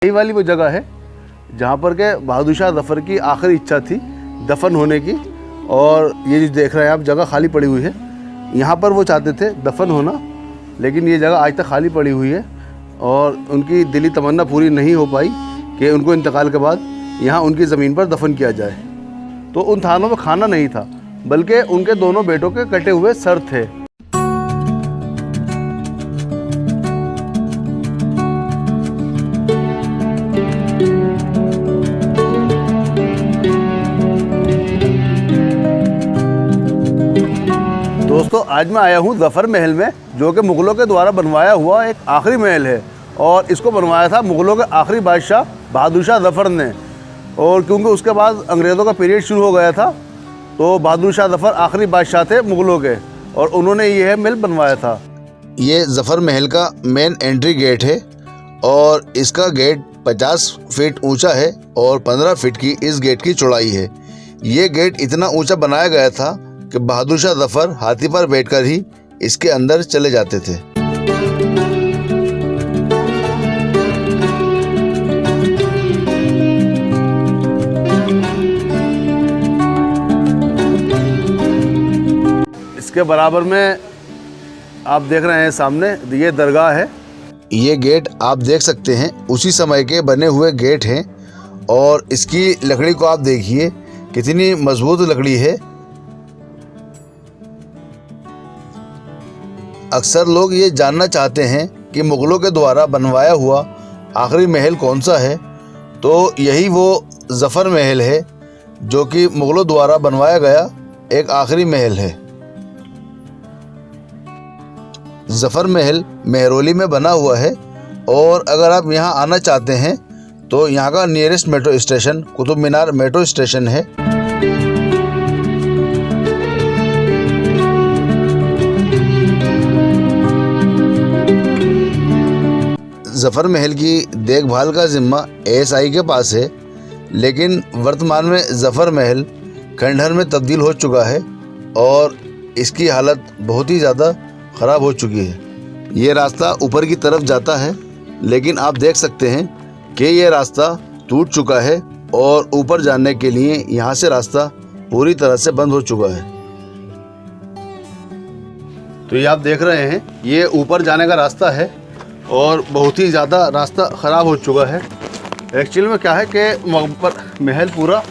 यही वाली वो जगह है जहाँ पर के बहादुर शाह जफ़र की आखिरी इच्छा थी दफन होने की। और ये जो देख रहे हैं आप जगह खाली पड़ी हुई है, यहाँ पर वो चाहते थे दफन होना, लेकिन ये जगह आज तक खाली पड़ी हुई है और उनकी दिली तमन्ना पूरी नहीं हो पाई कि उनको इंतकाल के बाद यहाँ उनकी ज़मीन पर दफन किया जाए। तो उन थानों में खाना नहीं था, बल्कि उनके दोनों बेटों के कटे हुए सर थे। दोस्तों, आज मैं आया हूँ ज़फ़र महल में, जो कि मुग़लों के द्वारा बनवाया हुआ एक आखिरी महल है और इसको बनवाया था मुग़लों के आखिरी बादशाह बहादुर शाह ज़फ़र ने। और क्योंकि उसके बाद अंग्रेज़ों का पीरियड शुरू हो गया था, तो बहादुर शाह ज़फ़र आखिरी बादशाह थे मुग़लों के और उन्होंने यह महल बनवाया था। ये ज़फ़र महल का मेन एंट्री गेट है और इसका गेट 50 फीट ऊंचा है और 15 फीट की इस गेट की चौड़ाई है। ये गेट इतना ऊंचा बनाया गया था कि बहादुर शाह ज़फ़र हाथी पर बैठकर ही इसके अंदर चले जाते थे। इसके बराबर में आप देख रहे हैं सामने ये दरगाह है। ये गेट आप देख सकते हैं उसी समय के बने हुए गेट हैं और इसकी लकड़ी को आप देखिए कितनी मजबूत लकड़ी है। अक्सर लोग ये जानना चाहते हैं कि मुग़लों के द्वारा बनवाया हुआ आखिरी महल कौन सा है, तो यही वो ज़फ़र महल है जो कि मुग़लों द्वारा बनवाया गया एक आखिरी महल है। ज़फ़र महल मेहरौली में बना हुआ है और अगर आप यहाँ आना चाहते हैं तो यहाँ का nearest metro station Qutub Minar metro station है। ज़फ़र महल की देखभाल का ज़िम्मा ASI के पास है, लेकिन वर्तमान में ज़फ़र महल खंडहर में तब्दील हो चुका है और इसकी हालत बहुत ही ज़्यादा ख़राब हो चुकी है। ये रास्ता ऊपर की तरफ जाता है, लेकिन आप देख सकते हैं कि ये रास्ता टूट चुका है और ऊपर जाने के लिए यहाँ से रास्ता पूरी तरह से बंद हो चुका है। तो ये आप देख रहे हैं ये ऊपर जाने का रास्ता है और बहुत ही ज़्यादा रास्ता ख़राब हो चुका है। एक्चुअल में क्या है कि महल पूरा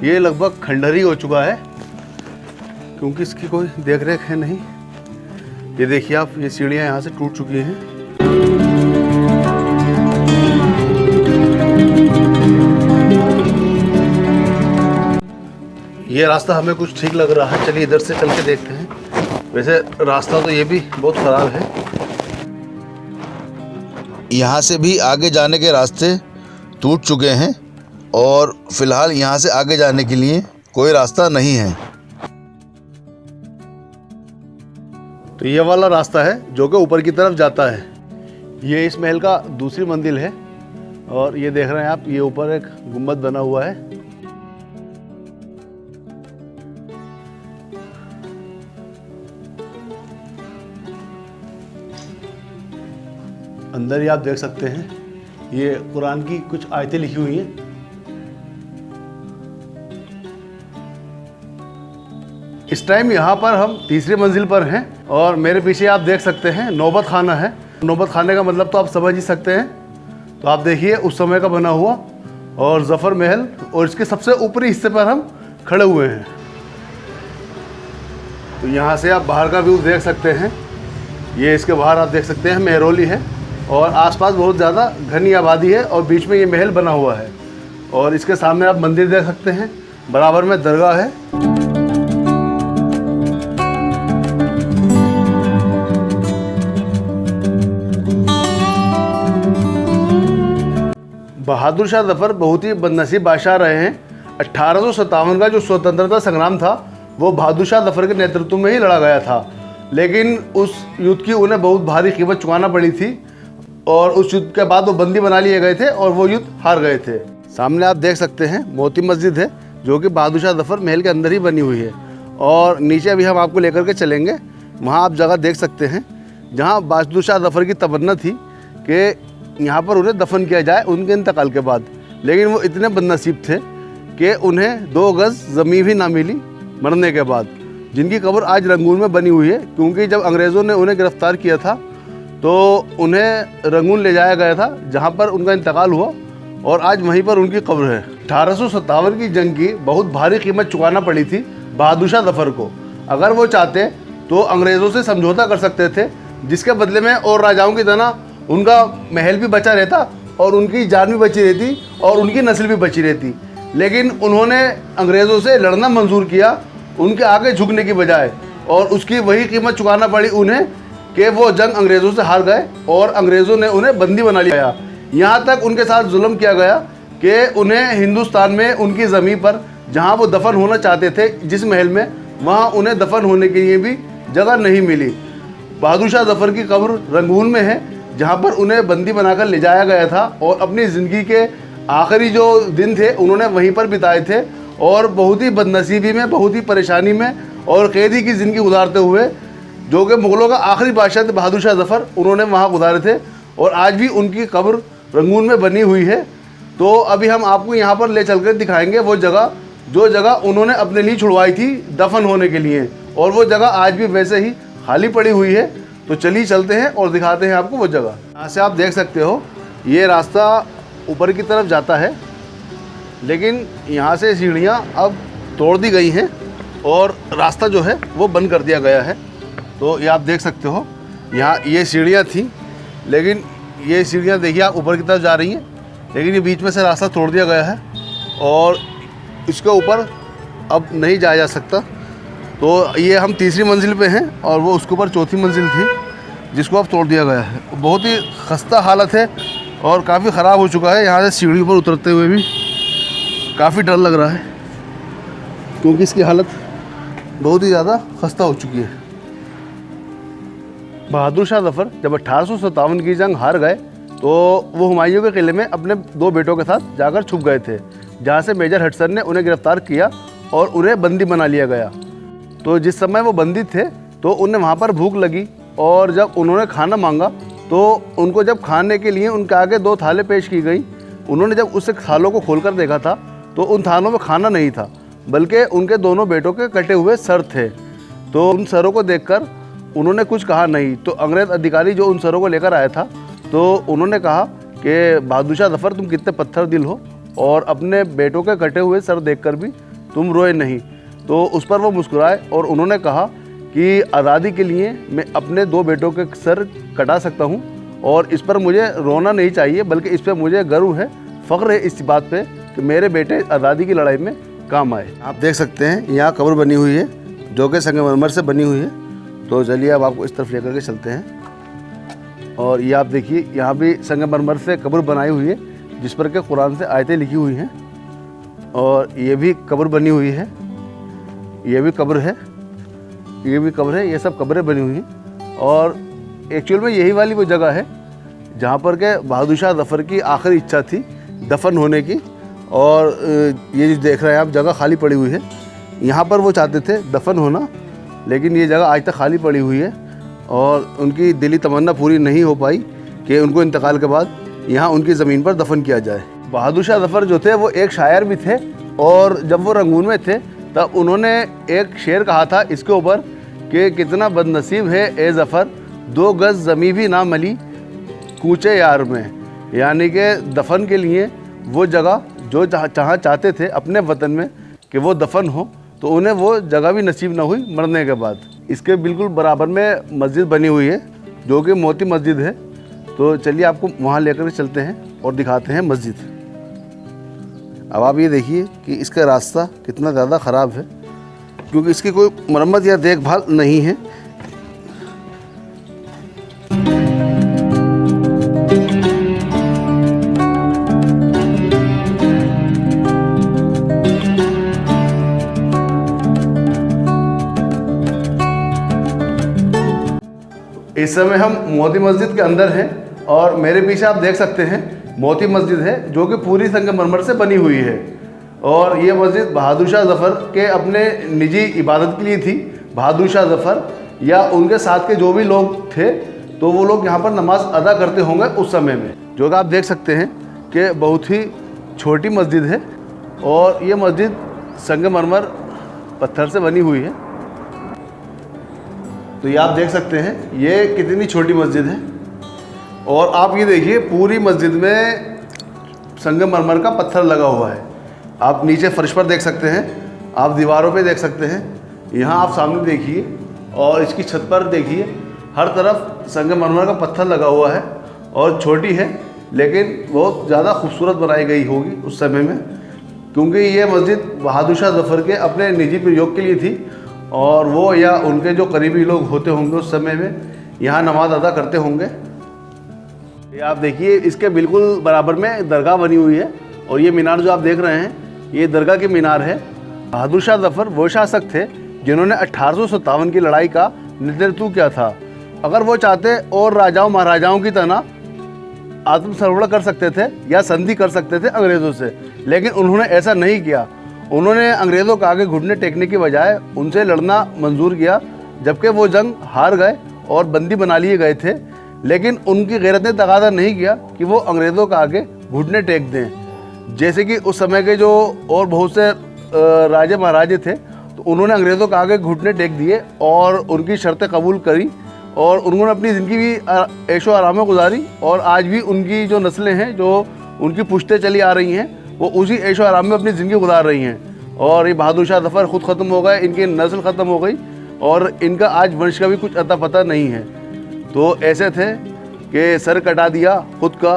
ये लगभग खंडहर ही हो चुका है, क्योंकि इसकी कोई देख रेख है नहीं। ये देखिए आप, ये सीढ़ियाँ यहाँ से टूट चुकी हैं। ये रास्ता हमें कुछ ठीक लग रहा है, चलिए इधर से चल के देखते हैं। वैसे रास्ता तो ये भी बहुत ख़राब है। यहाँ से भी आगे जाने के रास्ते टूट चुके हैं और फिलहाल यहाँ से आगे जाने के लिए कोई रास्ता नहीं है। तो ये वाला रास्ता है जो कि ऊपर की तरफ जाता है। ये इस महल का दूसरी मंजिल है और ये देख रहे हैं आप, ये ऊपर एक गुम्बद बना हुआ है। अंदर ही आप देख सकते हैं ये कुरान की कुछ आयतें लिखी हुई हैं। इस टाइम यहाँ पर हम तीसरी मंजिल पर हैं और मेरे पीछे आप देख सकते हैं नौबत खाना है। नौबत खाने का मतलब तो आप समझ ही सकते हैं। तो आप देखिए उस समय का बना हुआ और ज़फ़र महल, और इसके सबसे ऊपरी हिस्से पर हम खड़े हुए हैं। तो यहाँ से आप बाहर का व्यू देख सकते हैं। ये इसके बाहर आप देख सकते हैं मेहरौली है और आसपास बहुत ज़्यादा घनी आबादी है और बीच में ये महल बना हुआ है। और इसके सामने आप मंदिर देख सकते हैं, बराबर में दरगाह है। बहादुर शाह ज़फ़र बहुत ही बदनसीब बादशाह रहे हैं। 1857 का जो स्वतंत्रता संग्राम था वो बहादुर शाह ज़फ़र के नेतृत्व में ही लड़ा गया था, लेकिन उस युद्ध की उन्हें बहुत भारी कीमत चुकाना पड़ी थी और उस युद्ध के बाद वो बंदी बना लिए गए थे और वो युद्ध हार गए थे। सामने आप देख सकते हैं मोती मस्जिद है जो कि बहादुर शाह ज़फ़र महल के अंदर ही बनी हुई है और नीचे अभी हम आपको लेकर के चलेंगे। वहाँ आप जगह देख सकते हैं जहाँ बहादुर शाह ज़फ़र की तमन्ना थी कि यहाँ पर उन्हें दफन किया जाए उनके इंतकाल के बाद। लेकिन वो इतने बदनसीब थे कि उन्हें 2 गज़ ज़मीन भी ना मिली मरने के बाद, जिनकी कब्र आज रंगून में बनी हुई है। क्योंकि जब अंग्रेज़ों ने उन्हें गिरफ़्तार किया था तो उन्हें रंगून ले जाया गया था, जहाँ पर उनका इंतकाल हुआ और आज वहीं पर उनकी कब्र है। 1857 की जंग की बहुत भारी कीमत चुकाना पड़ी थी बहादुर शाह ज़फ़र को। अगर वो चाहते तो अंग्रेज़ों से समझौता कर सकते थे, जिसके बदले में और राजाओं की तरह उनका महल भी बचा रहता और उनकी जान भी बची रहती और उनकी नस्ल भी बची रहती। लेकिन उन्होंने अंग्रेज़ों से लड़ना मंजूर किया उनके आगे झुकने की बजाय, और उसकी वही कीमत चुकाना पड़ी उन्हें कि वो जंग अंग्रेज़ों से हार गए और अंग्रेज़ों ने उन्हें बंदी बना लिया। यहाँ तक उनके साथ जुल्म किया गया कि उन्हें हिंदुस्तान में उनकी ज़मीन पर जहाँ वो दफन होना चाहते थे जिस महल में, वहाँ उन्हें दफन होने के लिए भी जगह नहीं मिली। बहादुर शाह ज़फ़र की कब्र रंगून में है, जहाँ पर उन्हें बंदी बनाकर ले जाया गया था और अपनी ज़िंदगी के आखिरी जो दिन थे उन्होंने वहीं पर बिताए थे और बहुत ही बदनसीबी में, बहुत ही परेशानी में और कैदी की ज़िंदगी गुजारते हुए, जो कि मुग़लों का आखिरी बादशाह थे बहादुर शाह ज़फ़र, उन्होंने वहाँ गुजारे थे और आज भी उनकी कब्र रंगून में बनी हुई है। तो अभी हम आपको यहाँ पर ले चलकर दिखाएंगे वो जगह, जो जगह उन्होंने अपने लिए छुड़वाई थी दफन होने के लिए, और वो जगह आज भी वैसे ही खाली पड़ी हुई है। तो चलिए चलते हैं और दिखाते हैं आपको वो जगह। यहाँ से आप देख सकते हो ये रास्ता ऊपर की तरफ जाता है, लेकिन यहाँ से सीढ़ियाँ अब तोड़ दी गई हैं और रास्ता जो है वो बंद कर दिया गया है। तो ये आप देख सकते हो यहाँ ये सीढ़ियाँ थी, लेकिन ये सीढ़ियाँ देखिए आप ऊपर की तरफ जा रही हैं, लेकिन ये बीच में से रास्ता तोड़ दिया गया है और इसके ऊपर अब नहीं जाया जा सकता। तो ये हम तीसरी मंजिल पे हैं और वो उसके ऊपर चौथी मंजिल थी जिसको अब तोड़ दिया गया है। बहुत ही खस्ता हालत है और काफ़ी ख़राब हो चुका है। यहाँ से सीढ़ी पर उतरते हुए भी काफ़ी डर लग रहा है, क्योंकि इसकी हालत बहुत ही ज़्यादा खस्ता हो चुकी है। बहादुर शाह ज़फ़र जब 1857 की जंग हार गए तो वो हुमायूं के किले में अपने 2 बेटों के साथ जाकर छुप गए थे, जहाँ से मेजर हडसन ने उन्हें गिरफ़्तार किया और उन्हें बंदी बना लिया गया। तो जिस समय वो बंदी थे तो उन्हें वहाँ पर भूख लगी और जब उन्होंने खाना मांगा तो उनको जब खाने के लिए उनके आगे 2 थालें पेश की गई। उन्होंने जब उस थालों को खोलकर देखा था तो उन थालों में खाना नहीं था, बल्कि उनके दोनों बेटों के कटे हुए सर थे। तो उन सरों को देखकर उन्होंने कुछ कहा नहीं। तो अंग्रेज़ अधिकारी जो उन सरों को लेकर आया था तो उन्होंने कहा कि बहादुर शाह ज़फ़र तुम कितने पत्थर दिल हो और अपने बेटों के कटे हुए सर देखकर भी तुम रोए नहीं। तो उस पर वो मुस्कुराए और उन्होंने कहा कि आज़ादी के लिए मैं अपने 2 बेटों के सर कटा सकता हूँ और इस पर मुझे रोना नहीं चाहिए, बल्कि इस पर मुझे गर्व है, फ़ख्र है इस बात पे कि मेरे बेटे आज़ादी की लड़ाई में काम आए। आप देख सकते हैं यहाँ कब्र बनी हुई है जो कि संगमरमर से बनी हुई है। तो चलिए अब आपको इस तरफ लेकर के चलते हैं और ये आप देखिए यहाँ भी संगमरमर से कब्र बनाई हुई है जिस पर के कुरान से आयतें लिखी हुई हैं, और ये भी कब्र बनी हुई है, ये भी कब्र है, ये भी कब्र है, ये सब कब्रें बनी हुई हैं। और एक्चुअल में यही वाली वो जगह है जहाँ पर के बहादुर शाह ज़फ़र की आखिरी इच्छा थी दफन होने की, और ये जो देख रहे हैं आप जगह खाली पड़ी हुई है। यहाँ पर वो चाहते थे दफन होना, लेकिन ये जगह आज तक खाली पड़ी हुई है और उनकी दिली तमन्ना पूरी नहीं हो पाई कि उनको इंतकाल के बाद यहाँ उनकी ज़मीन पर दफन किया जाए। बहादुर शाह ज़फ़र जो थे वो एक शायर भी थे, और जब वो रंगून में थे तब उन्होंने एक शेर कहा था इसके ऊपर कि कितना बदनसीब है ए ज़फ़र 2 गज़ ज़मीं भी ना मिली कूचे यार में। यानी कि दफन के लिए वो जगह जो जहाँ चाहते थे अपने वतन में कि वो दफन हो, तो उन्हें वो जगह भी नसीब ना हुई मरने के बाद। इसके बिल्कुल बराबर में मस्जिद बनी हुई है जो कि मोती मस्जिद है। तो चलिए आपको वहाँ लेकर चलते हैं और दिखाते हैं मस्जिद। अब आप ये देखिए कि इसका रास्ता कितना ज़्यादा ख़राब है, क्योंकि इसकी कोई मरम्मत या देखभाल नहीं है। इस समय हम मोती मस्जिद के अंदर हैं और मेरे पीछे आप देख सकते हैं मोती मस्जिद है जो कि पूरी संगमरमर से बनी हुई है। और ये मस्जिद बहादुर शाह ज़फ़र के अपने निजी इबादत के लिए थी। बहादुर शाह ज़फ़र या उनके साथ के जो भी लोग थे तो वो लोग यहाँ पर नमाज अदा करते होंगे उस समय में। जो कि आप देख सकते हैं कि बहुत ही छोटी मस्जिद है और ये मस्जिद संगमरमर पत्थर से बनी हुई है। तो ये आप देख सकते हैं ये कितनी छोटी मस्जिद है। और आप ये देखिए पूरी मस्जिद में संगमरमर का पत्थर लगा हुआ है। आप नीचे फर्श पर देख सकते हैं, आप दीवारों पे देख सकते हैं, यहाँ आप सामने देखिए और इसकी छत पर देखिए, हर तरफ संगमरमर का पत्थर लगा हुआ है। और छोटी है लेकिन बहुत ज़्यादा खूबसूरत बनाई गई होगी उस समय में, क्योंकि ये मस्जिद बहादुर शाह ज़फ़र के अपने निजी प्रयोग के लिए थी और वो या उनके जो करीबी लोग होते होंगे उस समय में यहाँ नमाज अदा करते होंगे। ये आप देखिए इसके बिल्कुल बराबर में दरगाह बनी हुई है और ये मीनार जो आप देख रहे हैं ये दरगाह की मीनार है। बहादुर शाह ज़फ़र वो शासक थे जिन्होंने 1857 की लड़ाई का नेतृत्व किया था। अगर वो चाहते और राजाओं महाराजाओं की तरह आत्मसमर्पण कर सकते थे या संधि कर सकते थे अंग्रेज़ों से, लेकिन उन्होंने ऐसा नहीं किया। उन्होंने अंग्रेज़ों के आगे घुटने टेकने की बजाय उनसे लड़ना मंजूर किया, जबकि वो जंग हार गए और बंदी बना लिए गए थे। लेकिन उनकी गैरत ने तकाज़ा नहीं किया कि वो अंग्रेज़ों के आगे घुटने टेक दें। जैसे कि उस समय के जो और बहुत से राजे महाराजे थे तो उन्होंने अंग्रेज़ों के आगे घुटने टेक दिए और उनकी शर्तें कबूल करी और उन्होंने अपनी ज़िंदगी भी ऐशो आराम में गुजारी। और आज भी उनकी जो नस्लें हैं, जो उनकी पुश्तें चली आ रही हैं, वो उसी ऐशो आराम में अपनी ज़िंदगी गुजार रही हैं। और ये बहादुर शाह ज़फ़र ख़ुद ख़त्म हो गए, इनकी नस्ल ख़त्म हो गई और इनका आज वंश का भी कुछ अता पता नहीं है। तो ऐसे थे कि सर कटा दिया खुद का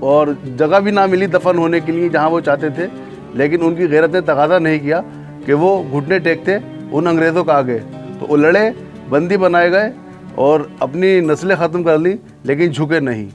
और जगह भी ना मिली दफन होने के लिए जहाँ वो चाहते थे, लेकिन उनकी गैरत ने तकाज़ा नहीं किया कि वो घुटने टेकते उन अंग्रेज़ों के आगे। तो वो लड़े, बंदी बनाए गए और अपनी नस्लें ख़त्म कर ली, लेकिन झुके नहीं।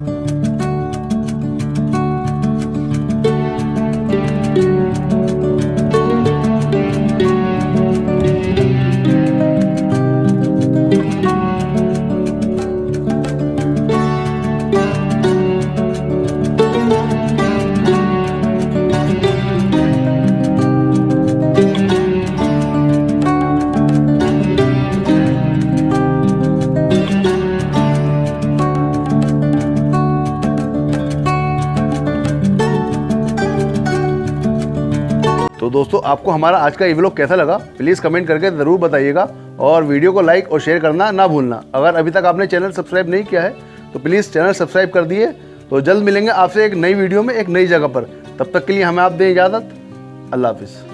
तो दोस्तों आपको हमारा आज का ये व्लॉग कैसा लगा प्लीज़ कमेंट करके ज़रूर बताइएगा और वीडियो को लाइक और शेयर करना ना भूलना। अगर अभी तक आपने चैनल सब्सक्राइब नहीं किया है तो प्लीज़ चैनल सब्सक्राइब कर दिए। तो जल्द मिलेंगे आपसे एक नई वीडियो में एक नई जगह पर। तब तक के लिए हमें आप दें इजाज़त। अल्लाह हाफिज़।